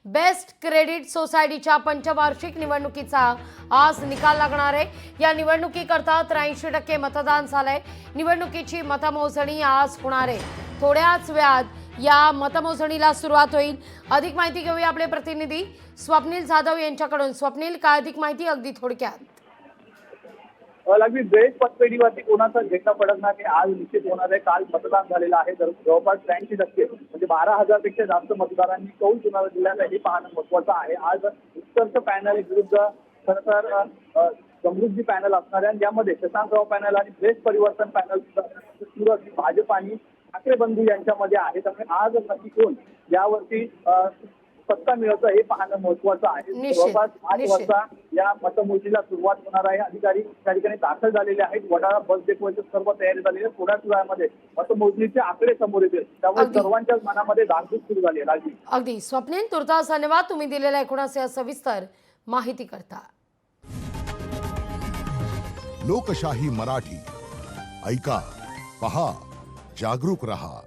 Best credit सोसायटीच्या पंचवार्षिक निवडणुकीचा आज निकाल लागणार आहे। या निवडणुकीकरता 83% मतदान झालंय। निवडणुकीची मतमोजणी आज होणार आहे। थोड्याच वेळात या मतमोजणीला सुरुवात होईल। अधिक माहिती घेऊया आपले प्रतिनिधी स्वप्नील जाधव यांच्याकडून। स्वप्नील, काय अधिक माहिती अगदी थोडक्यात? लागली बेस्ट पतपेढीवरती कोणाचा झेंडा पडणार हे आज निश्चित होणार आहे। काल मतदान झालेलं आहे, तर जवळपास 83% म्हणजे 12,000 पेक्षा जास्त मतदारांनी कौल कुणाला दिला आहे हे पाहणं महत्त्वाचं आहे। आज उत्कर्ष पॅनल विरुद्ध खरं तर समृद्धी पॅनल असणार आहे, यामध्ये शशांकराव पॅनल आणि बेस्ट परिवर्तन पॅनल सुरत भाजप आणि ठाकरे बंधू यांच्यामध्ये आहे। त्यामुळे आज नक्की कोण यावरती सत्ता मिळवतं हे पाहणं महत्त्वाचं आहे। जवळपास 8 वाजता या मतमोजणीला सुरुवात होणार आहे। अधिकारी त्या ठिकाणी दाखल झालेले आहेत। वडाळा बस डेपोची सर्व तयारी झालेली आहे। थोड्याच वेळामध्ये मतमोजणीचे आकडे समोर येतील, त्यामुळे सर्वांच्याच मनामध्ये धाकधूक सुरू झाली आहे। अगदी स्वप्नील, तुर्तास धन्यवाद तुम्ही दिलेल्या एकूणच या सविस्तर माहिती करता। लोकशाही मराठी ऐका, पहा, जागरूक रहा।